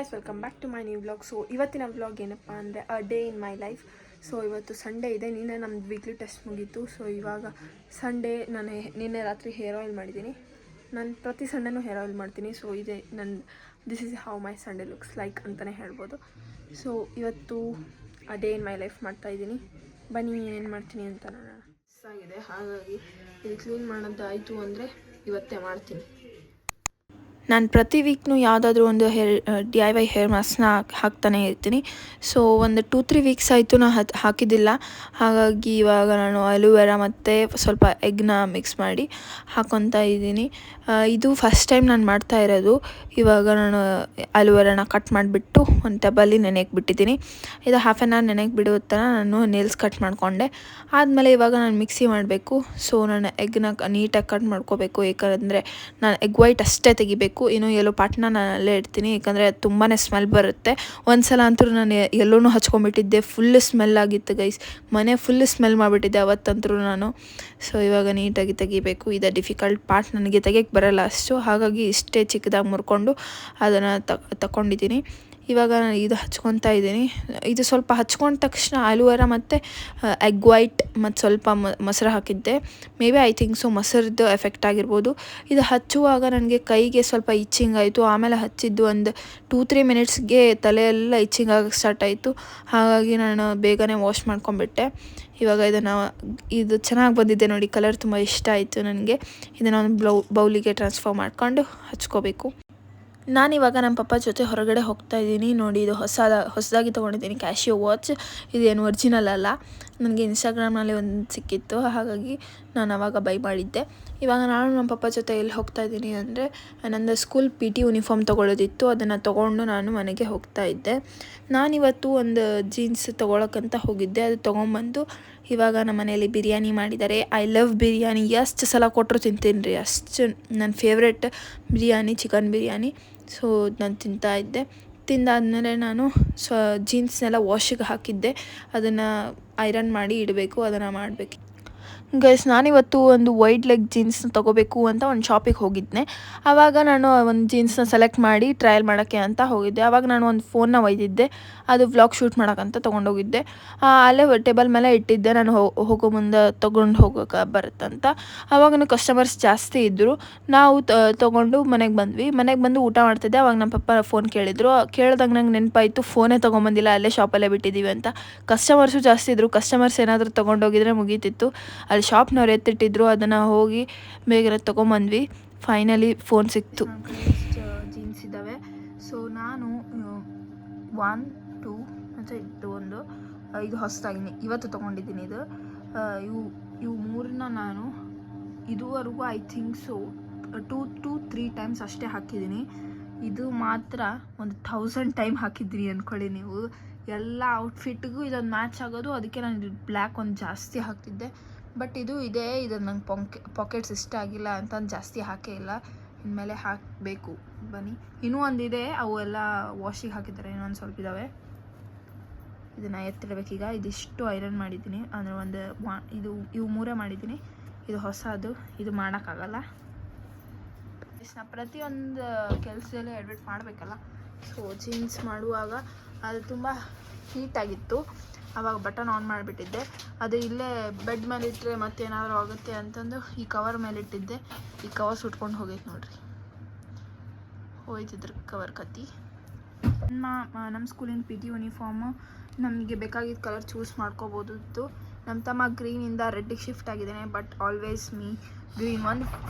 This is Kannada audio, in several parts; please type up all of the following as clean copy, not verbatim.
Guys, welcome back to my new vlog. So ಇವತ್ತಿನ ವ್ಲಾಗ್ ಏನಪ್ಪ ಅಂದರೆ a day in my life. So ಇವತ್ತು ಸಂಡೇ ಇದೆ, ನಿನ್ನೆ ನಮ್ಮದು ವೀಕ್ಲಿ ಟೆಸ್ಟ್ ಮುಗೀತು. ಸೊ ಇವಾಗ ಸಂಡೇ ನಾನು ನಿನ್ನೆ ರಾತ್ರಿ ಹೇರ್ ಆಯಿಲ್ ಮಾಡಿದ್ದೀನಿ. ನಾನು ಪ್ರತಿ ಸಂಡೇನೂ ಹೇರ್ ಆಯಿಲ್ ಮಾಡ್ತೀನಿ. ಸೊ ಇದೆ this is how my Sunday looks like ಅಂತಲೇ ಹೇಳ್ಬೋದು. ಸೊ ಇವತ್ತು ಅ ಡೇ ಇನ್ ಮೈ ಲೈಫ್ ಮಾಡ್ತಾಯಿದ್ದೀನಿ. ಬನ್ನಿ ಏನೇನು ಮಾಡ್ತೀನಿ ಅಂತ ನೋಡೋಣ. ಆಗಿದೆ, ಹಾಗಾಗಿ ಇದು ಕ್ಲೀನ್ ಮಾಡೋದಾಯಿತು ಅಂದರೆ ಇವತ್ತೇ ಮಾಡ್ತೀನಿ. ನಾನು ಪ್ರತಿ ವೀಕ್ನು ಯಾವುದಾದ್ರೂ ಒಂದು DIY ಹೇರ್ ಮಾಸ್ಕ್ನ ಹಾಕ್ತಾನೆ ಇರ್ತೀನಿ. ಸೊ ಒಂದು 2-3 ವೀಕ್ಸ್ ಆಯಿತು ನಾನು ಹಾಕಿದ್ದಿಲ್ಲ. ಹಾಗಾಗಿ ಇವಾಗ ನಾನು ಅಲೋವೆರಾ ಮತ್ತು ಸ್ವಲ್ಪ ಎಗ್ನ ಮಿಕ್ಸ್ ಮಾಡಿ ಹಾಕ್ಕೊತಾ ಇದ್ದೀನಿ. ಇದು ಫಸ್ಟ್ ಟೈಮ್ ನಾನು ಮಾಡ್ತಾ ಇರೋದು. ಇವಾಗ ನಾನು ಅಲೋವೆರಾನ ಕಟ್ ಮಾಡಿಬಿಟ್ಟು ಒಂದು ಟಬ್ಬಲ್ಲಿ ನೆನೆಯಕ್ಕೆ ಬಿಟ್ಟಿದ್ದೀನಿ. ಇದು ಹಾಫ್ ಆನ್ ಅವರ್ ನೆನೆಯಕ್ಕೆ ಬಿಡೋ ಥರ ನಾನು ನೇಲ್ಸ್ ಕಟ್ ಮಾಡಿಕೊಂಡೆ. ಆದಮೇಲೆ ಇವಾಗ ನಾನು ಮಿಕ್ಸಿ ಮಾಡಬೇಕು. ಸೊ ನಾನು ಎಗ್ನ ನೀಟಾಗಿ ಕಟ್ ಮಾಡ್ಕೋಬೇಕು, ಯಾಕಂದರೆ ನಾನು ಎಗ್ ವೈಟ್ ಅಷ್ಟೇ ತೆಗಿಬೇಕು. ಇನ್ನು ಎಲ್ಲೋ ಪಾರ್ಟ್ನ ನಾನು ಅಲ್ಲೇ ಇಡ್ತೀನಿ, ಯಾಕಂದರೆ ತುಂಬಾ ಸ್ಮೆಲ್ ಬರುತ್ತೆ. ಒಂದು ಸಲ ಅಂತೂ ನಾನು ಎಲ್ಲೂ ಹಚ್ಕೊಂಡ್ಬಿಟ್ಟಿದ್ದೆ, ಫುಲ್ ಸ್ಮೆಲ್ ಆಗಿತ್ತು ಗೈಸ್. ಮನೆ ಫುಲ್ ಸ್ಮೆಲ್ ಮಾಡಿಬಿಟ್ಟಿದ್ದೆ ಅವತ್ತಂತೂ ನಾನು. ಸೊ ಇವಾಗ ನೀಟಾಗಿ ತೆಗಿಬೇಕು. ಇದು ಡಿಫಿಕಲ್ಟ್ ಪಾರ್ಟ್, ನನಗೆ ತೆಗಿಯಕ್ಕೆ ಬರೋಲ್ಲ ಅಷ್ಟು. ಹಾಗಾಗಿ ಇಷ್ಟೇ ಚಿಕ್ಕದಾಗಿ ಮುರ್ಕೊಂಡು ಅದನ್ನು ತಗೊಂಡಿದ್ದೀನಿ. ಇವಾಗ ನಾನು ಇದು ಹಚ್ಕೊತಾ ಇದ್ದೀನಿ. ಇದು ಸ್ವಲ್ಪ ಹಚ್ಕೊಂಡ ತಕ್ಷಣ ಅಲೋವೆರಾ ಮತ್ತು ಎಗ್ ವೈಟ್ ಮತ್ತು ಸ್ವಲ್ಪ ಮೊಸರು ಹಾಕಿದ್ದೆ. ಐ ಥಿಂಕ್ ಸೊ ಮೊಸರದ್ದು ಎಫೆಕ್ಟ್ ಆಗಿರ್ಬೋದು. ಇದು ಹಚ್ಚುವಾಗ ನನಗೆ ಕೈಗೆ ಸ್ವಲ್ಪ ಇಚ್ಚಿಂಗ್ ಆಯಿತು. ಆಮೇಲೆ ಹಚ್ಚಿದ್ದು ಒಂದು 2-3 ಮಿನಿಟ್ಸ್ಗೆ ತಲೆಯೆಲ್ಲ ಇಚ್ಚಿಂಗ್ ಆಗಕ್ಕೆ ಸ್ಟಾರ್ಟ್ ಆಯಿತು. ಹಾಗಾಗಿ ನಾನು ಬೇಗನೆ ವಾಶ್ ಮಾಡ್ಕೊಂಡ್ಬಿಟ್ಟೆ. ಇವಾಗ ಇದು ಚೆನ್ನಾಗಿ ಬಂದಿದೆ ನೋಡಿ, ಕಲರ್ ತುಂಬ ಇಷ್ಟ ಆಯಿತು ನನಗೆ. ಇದನ್ನು ಒಂದು ಬೌಲಿಗೆ ಟ್ರಾನ್ಸ್ಫರ್ ಮಾಡ್ಕೊಂಡು ಹಚ್ಕೋಬೇಕು. ನಾನಿವಾಗ ನಮ್ಮ ಪಪ್ಪ ಜೊತೆ ಹೊರಗಡೆ ಹೋಗ್ತಾ ಇದ್ದೀನಿ. ನೋಡಿ, ಇದು ಹೊಸದಾಗಿ ತೊಗೊಂಡಿದ್ದೀನಿ ಕ್ಯಾಶಿಯೋ ವಾಚ್. ಇದೇನು ಒರಿಜಿನಲ್ ಅಲ್ಲ, ನನಗೆ ಇನ್ಸ್ಟಾಗ್ರಾಮ್ನಲ್ಲಿ ಒಂದು ಸಿಕ್ಕಿತ್ತು, ಹಾಗಾಗಿ ನಾನು ಆವಾಗ ಬೈ ಮಾಡಿದ್ದೆ. ಇವಾಗ ನಾನು ನಮ್ಮ ಪಪ್ಪ ಜೊತೆ ಎಲ್ಲಿ ಹೋಗ್ತಾ ಇದ್ದೀನಿ ಅಂದರೆ, ನಂದು ಸ್ಕೂಲ್ PT ಯೂನಿಫಾರ್ಮ್ ತೊಗೊಳ್ಳೋದಿತ್ತು. ಅದನ್ನು ತೊಗೊಂಡು ನಾನು ಮನೆಗೆ ಹೋಗ್ತಾ ಇದ್ದೆ. ನಾನಿವತ್ತು ಒಂದು ಜೀನ್ಸ್ ತೊಗೊಳಕ್ಕಂತ ಹೋಗಿದ್ದೆ. ಅದು ತೊಗೊಂಬಂದು ಇವಾಗ ನಮ್ಮ ಮನೆಯಲ್ಲಿ ಬಿರಿಯಾನಿ ಮಾಡಿದ್ದಾರೆ. I love biryani. ಎಷ್ಟು ಸಲ ಕೊಟ್ಟರು ತಿಂತೀನಿ ರೀ, ಅಷ್ಟು ನನ್ನ favourite biryani, chicken biryani. So ನಾನು ತಿಂತಾಯಿದ್ದೆ. ತಿಂದಾದಮೇಲೆ ನಾನು ಜೀನ್ಸ್ನೆಲ್ಲ ವಾಶಿಗೆ ಹಾಕಿದ್ದೆ. ಅದನ್ನು ಐರನ್ ಮಾಡಿ ಇಡಬೇಕು, ಅದನ್ನು ಮಾಡಬೇಕು ಗೈಸ್. ನಾನಿವತ್ತು ಒಂದು ವೈಡ್ ಲೆಗ್ ಜೀನ್ಸ್ನ ತೊಗೋಬೇಕು ಅಂತ ಒಂದು ಶಾಪಿಗೆ ಹೋಗಿದ್ದೆ. ಆವಾಗ ನಾನು ಒಂದು ಜೀನ್ಸ್ನ ಸೆಲೆಕ್ಟ್ ಮಾಡಿ ಟ್ರಯಲ್ ಮಾಡೋಕ್ಕೆ ಅಂತ ಹೋಗಿದ್ದೆ. ಆವಾಗ ನಾನು ಒಂದು ಫೋನ್ನ ಒಯ್ದಿದ್ದೆ, ಅದು ವ್ಲಾಗ್ ಶೂಟ್ ಮಾಡೋಕ್ಕಂತ ತೊಗೊಂಡೋಗಿದ್ದೆ. ಅಲ್ಲೇ ಟೇಬಲ್ ಮೇಲೆ ಇಟ್ಟಿದ್ದೆ, ನಾನು ಹೋಗೋ ಮುಂದೆ ತೊಗೊಂಡು ಹೋಗೋಕೆ ಬರುತ್ತಂತ. ಆವಾಗ ಕಸ್ಟಮರ್ಸ್ ಜಾಸ್ತಿ ಇದ್ದರು. ನಾವು ತೊಗೊಂಡು ಮನೆಗೆ ಬಂದ್ವಿ. ಮನೆಗೆ ಬಂದು ಊಟ ಮಾಡ್ತಿದ್ದೆ. ಆವಾಗ ನಮ್ಮ ಪಪ್ಪ ಫೋನ್ ಕೇಳಿದರು. ಕೇಳ್ದಂಗೆ ನಂಗೆ ನೆನಪಾಯಿತು, ಫೋನೇ ತೊಗೊಂಬಂದಿಲ್ಲ, ಅಲ್ಲೇ ಶಾಪಲ್ಲೇ ಬಿಟ್ಟಿದ್ದೀವಿ ಅಂತ. ಕಸ್ಟಮರ್ಸು ಜಾಸ್ತಿ ಇದ್ದರು. ಕಸ್ಟಮರ್ಸ್ ಏನಾದರೂ ತೊಗೊಂಡೋಗಿದ್ರೆ ಮುಗೀತಿತ್ತು. ಅಲ್ಲಿ ಶಾಪ್ನವ್ರು ಎತ್ತಿಟ್ಟಿದ್ರು, ಅದನ್ನು ಹೋಗಿ ಬೇಗನೆ ತೊಗೊಂಬಂದ್ವಿ. ಫೈನಲಿ ಫೋನ್ ಸಿಕ್ತು. ಜೀನ್ಸ್ ಇದ್ದಾವೆ. ಸೊ ನಾನು 1, 2 ಮತ್ತು ಇದು ಹೊಸದಾಗಿ ಇವತ್ತು ತೊಗೊಂಡಿದ್ದೀನಿ. ಇವು ಮೂರನ್ನ ನಾನು ಇದುವರೆಗೂ ಐ ಥಿಂಕ್ ಸೊ 2-3 ಟೈಮ್ಸ್ ಅಷ್ಟೇ ಹಾಕಿದ್ದೀನಿ. ಇದು ಮಾತ್ರ ಒಂದು 1000 ಟೈಮ್ ಹಾಕಿದ್ದೀನಿ ಅಂದ್ಕೊಳ್ಳಿ ನೀವು. ಎಲ್ಲ ಔಟ್ಫಿಟ್ಗೂ ಇದೊಂದು ಮ್ಯಾಚ್ ಆಗೋದು. ಅದಕ್ಕೆ ನಾನು ಬ್ಲ್ಯಾಕ್ ಒಂದು ಜಾಸ್ತಿ ಹಾಕ್ತಿದ್ದೆ. ಬಟ್ ಇದು ನಂಗೆ ಪಾಕೆಟ್ಸ್ ಇಷ್ಟ ಆಗಿಲ್ಲ ಅಂತ ಜಾಸ್ತಿ ಹಾಕೇ ಇಲ್ಲ. ಇನ್ಮೇಲೆ ಹಾಕಬೇಕು. ಬನ್ನಿ, ಇನ್ನೂ ಒಂದಿದೆ, ಅವು ಎಲ್ಲ ವಾಶಿಗೆ ಹಾಕಿದ್ದಾರೆ, ಇನ್ನೊಂದು ಸ್ವಲ್ಪ ಇದ್ದಾವೆ. ಇದನ್ನು ಎತ್ತಿಡಬೇಕೀಗ. ಇದಿಷ್ಟು ಐರನ್ ಮಾಡಿದ್ದೀನಿ, ಅಂದರೆ ಇವು 3 ಮಾಡಿದ್ದೀನಿ. ಇದು ಹೊಸದು, ಇದು ಮಾಡೋಕ್ಕಾಗಲ್ಲ. ನಾ ಪ್ರತಿಯೊಂದು ಕೆಲಸದಲ್ಲೂ ಎಡಿಟ್ ಮಾಡಬೇಕಲ್ಲ. ಸೊ ಜೀನ್ಸ್ ಮಾಡುವಾಗ ಅದು ತುಂಬ ಹೀಟಾಗಿತ್ತು. ಆವಾಗ ಬಟನ್ ಆನ್ ಮಾಡಿಬಿಟ್ಟಿದ್ದೆ. ಅದು ಇಲ್ಲೇ ಬೆಡ್ ಮೇಲೆ ಇಟ್ಟರೆ ಮತ್ತೇನಾದರೂ ಆಗುತ್ತೆ ಅಂತಂದು ಈ ಕವರ್ ಮೇಲೆ ಇಟ್ಟಿದ್ದೆ. ಈ ಕವರ್ ಸುಟ್ಕೊಂಡು ಹೋಗೈತೆ ನೋಡ್ರಿ, ಹೋಯ್ತಿದ್ರ ಕವರ್ ಕತ್ತಿ. ನಮ್ಮ ಸ್ಕೂಲಿನ PT ಯೂನಿಫಾರ್ಮು ನಮಗೆ ಬೇಕಾಗಿದ್ದ ಕಲರ್ ಚೂಸ್ ಮಾಡ್ಕೋಬೋದಿತ್ತು. ನಮ್ಮ ತಮ್ಮ ಗ್ರೀನಿಂದ ರೆಡ್ಡಿಗೆ ಶಿಫ್ಟ್ ಆಗಿದ್ದೇನೆ. But always green.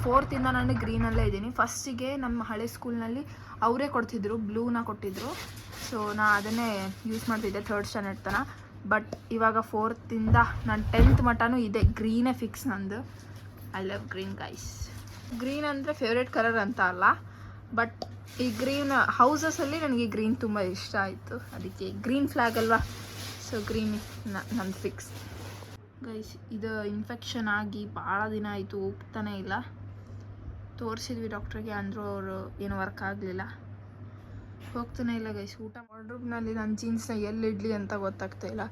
4th ನಾನು ಗ್ರೀನಲ್ಲೇ ಇದ್ದೀನಿ. ಫಸ್ಟಿಗೆ ನಮ್ಮ ಹಳೆ ಸ್ಕೂಲ್ನಲ್ಲಿ ಅವರೇ ಕೊಡ್ತಿದ್ರು, ಬ್ಲೂನ ಕೊಟ್ಟಿದ್ರು. ಸೊ ನಾ ಅದನ್ನೇ ಯೂಸ್ ಮಾಡ್ತಿದ್ದೆ 3rd ಸ್ಟ್ಯಾಂಡರ್ಡ್ ತನಕ. ಬಟ್ ಇವಾಗ 4th ನಾನು 10th ಮಟನೂ ಇದೆ, ಗ್ರೀನೇ ಫಿಕ್ಸ್ ನಂದು. I love green guys. Green ಅಂದರೆ ಫೇವ್ರೆಟ್ ಕಲರ್ ಅಂತ ಅಲ್ಲ, ಬಟ್ ಈ ಗ್ರೀನ್ ಹೌಸಸಲ್ಲಿ ನನಗೆ ಗ್ರೀನ್ ತುಂಬ ಇಷ್ಟ ಆಯಿತು. ಅದಕ್ಕೆ ಗ್ರೀನ್ ಫ್ಲ್ಯಾಗ್ ಅಲ್ವಾ, ಸೊ ಗ್ರೀನ್ ನಂದು ಫಿಕ್ಸ್ ಗೈಸ್. ಇದು ಇನ್ಫೆಕ್ಷನ್ ಆಗಿ ಭಾಳ ದಿನ ಆಯಿತು, ಹೋಗ್ತಾನೆ ಇಲ್ಲ. ತೋರಿಸಿದ್ವಿ ಡಾಕ್ಟ್ರಿಗೆ, ಅಂದರೂ ಅವರು ಏನೂ ವರ್ಕ್ ಆಗಲಿಲ್ಲ, ಹೋಗ್ತಾನೆ ಇಲ್ಲ ಗೈಸ್. ಊಟ ವಾರ್ಡ್ರೋಬ್ನಲ್ಲಿ ನನ್ನ ಜೀನ್ಸ್ನ ಎಲ್ಲಿ ಇಡಲಿ ಅಂತ ಗೊತ್ತಾಗ್ತಾ ಇಲ್ಲ.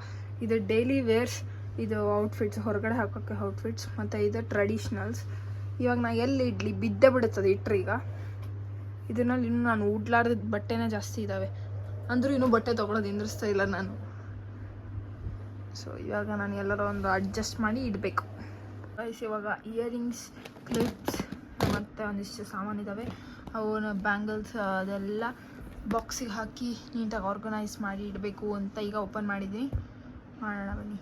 ಇದು ಡೈಲಿ ವೇರ್ಸ್, ಇದು ಔಟ್ಫಿಟ್ಸ್, ಹೊರಗಡೆ ಹಾಕೋಕ್ಕೆ ಔಟ್ಫಿಟ್ಸ್, ಮತ್ತು ಇದು ಟ್ರೆಡಿಷ್ನಲ್ಸ್. ಇವಾಗ ನಾನು ಎಲ್ಲಿ ಇಡಲಿ, ಬಿದ್ದೇ ಬಿಡುತ್ತದೆ ಇಟ್ಟರೆ. ಈಗ ಇದರಲ್ಲಿ ಇನ್ನೂ ನಾನು ಉಡ್ಲಾರ್ದ ಬಟ್ಟೆನೇ ಜಾಸ್ತಿ ಇದ್ದಾವೆ. ಅಂದರೂ ಇನ್ನೂ ಬಟ್ಟೆ ತೊಗೊಳೋದು ನಿಂದಿರಿಸ್ತಾ ಇಲ್ಲ ನಾನು. ಸೊ ಇವಾಗ ನಾನು ಎಲ್ಲರ ಒಂದು ಅಡ್ಜಸ್ಟ್ ಮಾಡಿ ಇಡಬೇಕು. ಗೈಸ್ ಇವಾಗ ಇಯರಿಂಗ್ಸ್, ಕ್ಲಿಪ್ಸ್ ಮತ್ತು ಒಂದಿಷ್ಟು ಸಾಮಾನಿದ್ದಾವೆ. ಅವನ್ನ ಬ್ಯಾಂಗಲ್ಸ್ ಅದೆಲ್ಲ ಬಾಕ್ಸಿಗೆ ಹಾಕಿ ನೀಟಾಗಿ ಆರ್ಗನೈಸ್ ಮಾಡಿ ಇಡಬೇಕು ಅಂತ ಈಗ ಓಪನ್ ಮಾಡಿದ್ದೀನಿ. ಮಾಡೋಣ ಬನ್ನಿ.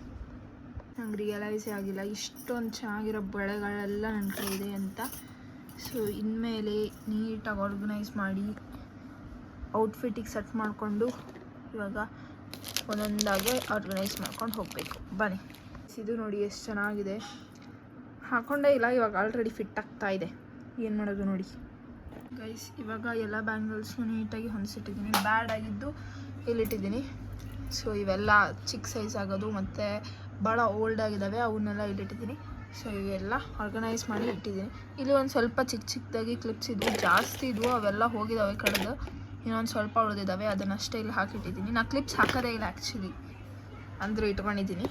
ನಂಗೆ ರಿಯಲೈಸೇ ಆಗಿಲ್ಲ ಇಷ್ಟೊಂದು ಚೆನ್ನಾಗಿರೋ ಬಳೆಗಳೆಲ್ಲ ನನ್ನ ಕಡೆ ಇದೆ ಅಂತ. ಸೊ ಇನ್ಮೇಲೆ ನೀಟಾಗಿ ಆರ್ಗನೈಸ್ ಮಾಡಿ ಔಟ್ಫಿಟ್ಟಿಗೆ ಸೆಟ್ ಮಾಡಿಕೊಂಡು ಇವಾಗ ಒಂದೊಂದಾಗೆ ಆರ್ಗನೈಸ್ ಮಾಡ್ಕೊಂಡು ಹೋಗಬೇಕು. ಬನ್ನಿ. ಇದು ನೋಡಿ ಎಷ್ಟು ಚೆನ್ನಾಗಿದೆ. ಹಾಕೊಂಡೇ ಇಲ್ಲ, ಇವಾಗ ಆಲ್ರೆಡಿ ಫಿಟ್ ಆಗ್ತಾ ಇದೆ. ಏನು ಮಾಡೋದು ನೋಡಿ ಗೈಸ್. ಇವಾಗ ಎಲ್ಲ ಬ್ಯಾಂಗಲ್ಸ್ನು ನೀಟಾಗಿ ಹೊಂದಿಸಿಟ್ಟಿದ್ದೀನಿ. ಬ್ಯಾಡ್ ಆಗಿದ್ದು ಇಲ್ಲಿಟ್ಟಿದ್ದೀನಿ. ಸೊ ಇವೆಲ್ಲ ಚಿಕ್ಕ ಸೈಜ್ ಆಗೋದು ಮತ್ತು ಭಾಳ ಓಲ್ಡ್ ಆಗಿದ್ದಾವೆ, ಅವನ್ನೆಲ್ಲ ಇಲ್ಲಿಟ್ಟಿದ್ದೀನಿ. ಸೊ ಇವೆಲ್ಲ ಆರ್ಗನೈಸ್ ಮಾಡಿ ಇಟ್ಟಿದ್ದೀನಿ. ಇಲ್ಲಿ ಒಂದು ಸ್ವಲ್ಪ ಚಿಕ್ಕ ಚಿಕ್ಕದಾಗಿ ಕ್ಲಿಪ್ಸ್ ಇದ್ವು, ಜಾಸ್ತಿ ಇದ್ವು, ಅವೆಲ್ಲ ಹೋಗಿದ್ದಾವೆ ಕಳೆದು. ಇನ್ನೊಂದು ಸ್ವಲ್ಪ ಉಳಿದಿದ್ದಾವೆ, ಅದನ್ನಷ್ಟೇ ಇಲ್ಲಿ ಹಾಕಿಟ್ಟಿದ್ದೀನಿ. ನಾನು ಕ್ಲಿಪ್ಸ್ ಹಾಕೋದೇ ಇಲ್ಲ ಆ್ಯಕ್ಚುಲಿ, ಅಂದರೆ ಇಟ್ಕೊಂಡಿದ್ದೀನಿ.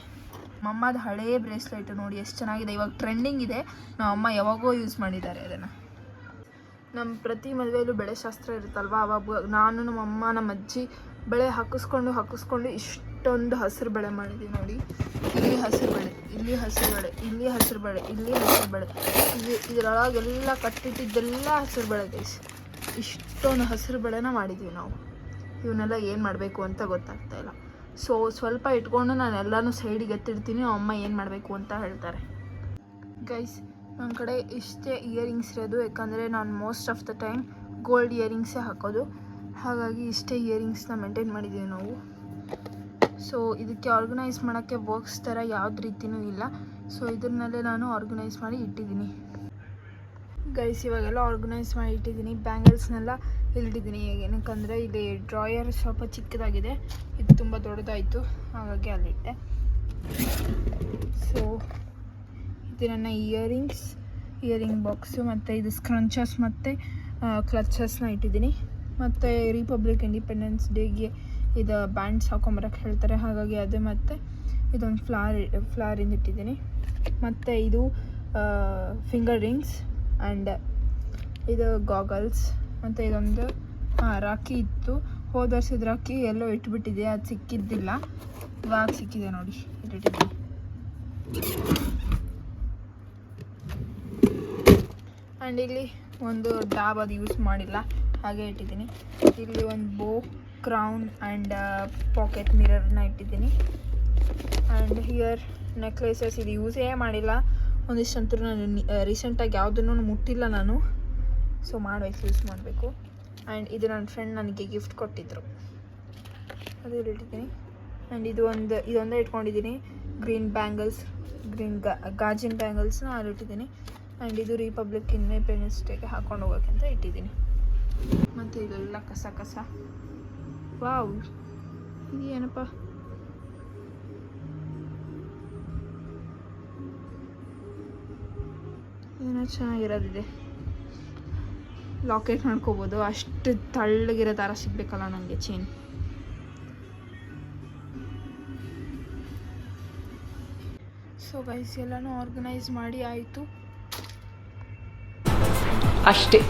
ನಮ್ಮಮ್ಮದು ಹಳೇ ಬ್ರೇಸ್ಲೆಟ್ ನೋಡಿ ಎಷ್ಟು ಚೆನ್ನಾಗಿದೆ. ಇವಾಗ ಟ್ರೆಂಡಿಂಗ್ ಇದೆ. ನಮ್ಮಮ್ಮ ಯಾವಾಗೋ ಯೂಸ್ ಮಾಡಿದ್ದಾರೆ ಅದನ್ನು. ನಮ್ಮ ಪ್ರತಿ ಮದುವೆಯಲ್ಲೂ ಬೆಳೆ ಶಾಸ್ತ್ರ ಇರುತ್ತಲ್ವ, ಅವಾಗ ನಾನು ನಮ್ಮಮ್ಮ ನಮ್ಮ ಅಜ್ಜಿ ಬೆಳೆ ಹಾಕಿಸ್ಕೊಂಡು ಇಷ್ಟೊಂದು ಹಸಿರು ಬೆಳೆ ಮಾಡಿದ್ದೀವಿ ನೋಡಿ. ಇಲ್ಲಿ ಹಸಿರು ಬೆಳೆ, ಇಲ್ಲಿ ಹಸಿರು ಬೆಳೆ, ಇಲ್ಲಿ ಹಸಿರು ಬೆಳೆ, ಇಲ್ಲಿ ಹಸಿರು ಬೆಳೆ, ಇದರೊಳಗೆಲ್ಲ ಕಟ್ಟಿಟ್ಟಿದ್ದೆಲ್ಲ ಹಸಿರು ಬೆಳೆ ಗೈಸ್. ಇಷ್ಟೊಂದು ಹಸಿರು ಬೆಳೆನ ಮಾಡಿದ್ದೀವಿ ನಾವು. ಇವನ್ನೆಲ್ಲ ಏನು ಮಾಡಬೇಕು ಅಂತ ಗೊತ್ತಾಗ್ತಾಯಿಲ್ಲ. ಸೊ ಸ್ವಲ್ಪ ಇಟ್ಕೊಂಡು ನಾನು ಎಲ್ಲನೂ ಸೈಡಿಗೆ ಎತ್ತಿಡ್ತೀನಿ. ಅಮ್ಮ ಏನು ಮಾಡಬೇಕು ಅಂತ ಹೇಳ್ತಾರೆ. ಗೈಸ್ ನನ್ನ ಕಡೆ ಇಷ್ಟೇ ಇಯರಿಂಗ್ಸ್ ಇರೋದು, ಯಾಕಂದರೆ ನಾನು most of the time gold ಇಯರಿಂಗ್ಸೇ ಹಾಕೋದು. ಹಾಗಾಗಿ ಇಷ್ಟೇ ಇಯರಿಂಗ್ಸ್ನ ಮೇಂಟೈನ್ ಮಾಡಿದ್ದೀವಿ ನಾವು. ಸೊ ಇದಕ್ಕೆ ಆರ್ಗನೈಸ್ ಮಾಡೋಕ್ಕೆ ಬಾಕ್ಸ್ ಥರ ಯಾವ್ದು ರೀತಿಯೂ ಇಲ್ಲ. ಸೊ ಇದನ್ನಲ್ಲೇ ನಾನು ಆರ್ಗನೈಸ್ ಮಾಡಿ ಇಟ್ಟಿದ್ದೀನಿ ಗೈಸ್. ಇವಾಗೆಲ್ಲ ಆರ್ಗನೈಸ್ ಮಾಡಿ ಇಟ್ಟಿದ್ದೀನಿ. ಬ್ಯಾಂಗಲ್ಸ್ನೆಲ್ಲ ಇಲ್ಲಿಟ್ಟಿದ್ದೀನಿ. ಏನಕ್ಕಂದರೆ ಇಲ್ಲಿ ಡ್ರಾಯರ್ ಸ್ವಲ್ಪ ಚಿಕ್ಕದಾಗಿದೆ, ಇದು ತುಂಬ ದೊಡ್ಡದಾಯಿತು, ಹಾಗಾಗಿ ಅಲ್ಲಿಟ್ಟೆ. ಸೊ ಇದು ನನ್ನ ಇಯರಿಂಗ್ ಬಾಕ್ಸು, ಮತ್ತು ಇದು ಸ್ಕ್ರಂಚಸ್ ಮತ್ತು ಕ್ಲಚಸ್ನ ಇಟ್ಟಿದ್ದೀನಿ. ಮತ್ತು ರಿಪಬ್ಲಿಕ್ ಇಂಡಿಪೆಂಡೆನ್ಸ್ ಡೇಗೆ ಇದು ಬ್ಯಾಂಡ್ಸ್ ಹಾಕೊಂಬರಕ್ಕೆ ಹೇಳ್ತಾರೆ, ಹಾಗಾಗಿ ಅದು. ಮತ್ತು ಇದೊಂದು ಫ್ಲಾರಿಂದ ಇಟ್ಟಿದ್ದೀನಿ. ಮತ್ತು ಇದು ಫಿಂಗರ್ ರಿಂಗ್ಸ್ ಆ್ಯಂಡ್ ಇದು ಗಾಗಲ್ಸ್. ಮತ್ತು ಇದೊಂದು ರಾಖಿ ಇತ್ತು, ಹೋದ ವರ್ಷದ ರಾಖಿ ಎಲ್ಲೋ ಇಟ್ಬಿಟ್ಟಿದೆ, ಅದು ಸಿಕ್ಕಿದ್ದಿಲ್ಲ, ಇವಾಗ ಸಿಕ್ಕಿದೆ ನೋಡಿ, ಇಟ್ಟಿದ್ದೀನಿ. ಆ್ಯಂಡ್ ಇಲ್ಲಿ ಒಂದು ಡಾಬ್ ಅದು ಯೂಸ್ ಮಾಡಿಲ್ಲ, ಹಾಗೆ ಇಟ್ಟಿದ್ದೀನಿ. ಇಲ್ಲಿ ಒಂದು ಬೋ, ಕ್ರೌನ್ ಆ್ಯಂಡ್ ಪಾಕೆಟ್ ಮಿರರ್ನ ಇಟ್ಟಿದ್ದೀನಿ. ಆ್ಯಂಡ್ ಹಿಯರ್ ನೆಕ್ಲೆಸಸ್, ಇದು ಯೂಸೇ ಮಾಡಿಲ್ಲ ಒಂದಿಷ್ಟಂತೂ. ನಾನು ರೀಸೆಂಟಾಗಿ ಯಾವುದನ್ನು ಮುಟ್ಟಿಲ್ಲ ನಾನು, ಸೊ ಯೂಸ್ ಮಾಡಬೇಕು. ಆ್ಯಂಡ್ ಇದು ನನ್ನ ಫ್ರೆಂಡ್ ನನಗೆ ಗಿಫ್ಟ್ ಕೊಟ್ಟಿದ್ದರು, ಅದು ಇಟ್ಟಿದ್ದೀನಿ. ಆ್ಯಂಡ್ ಇದೊಂದೇ ಇಟ್ಕೊಂಡಿದ್ದೀನಿ. ಗ್ರೀನ್ ಗಾಜಿನ ಬ್ಯಾಂಗಲ್ಸ್ನ ಅಲ್ಲಿಟ್ಟಿದ್ದೀನಿ. ಆ್ಯಂಡ್ ಇದು ರಿಪಬ್ಲಿಕ್ ಇಂಡಿಪೆಂಡೆನ್ಸ್ ಡೇಗೆ ಹಾಕೊಂಡು ಹೋಗೋಕ್ಕೆ ಅಂತ ಇಟ್ಟಿದ್ದೀನಿ. ಮತ್ತು ಇದೆಲ್ಲ ಕಸ. ವಾವ್, ಇದು ಏನಪ್ಪ, ಏನೋ ಚೆನ್ನಾಗಿರೋದಿದೆ. ಲಾಕೆಟ್ ಮಾಡ್ಕೋಬೋದು, ಅಷ್ಟು ತಳ್ಳಗಿರೋ ಥರ ಸಿಗಬೇಕಲ್ಲ ನನಗೆ ಚೈನ್. ಸೊ ಗೈಸ್ ಎಲ್ಲನೂ ಆರ್ಗನೈಸ್ ಮಾಡಿ ಆಯಿತು ಅಷ್ಟೇ.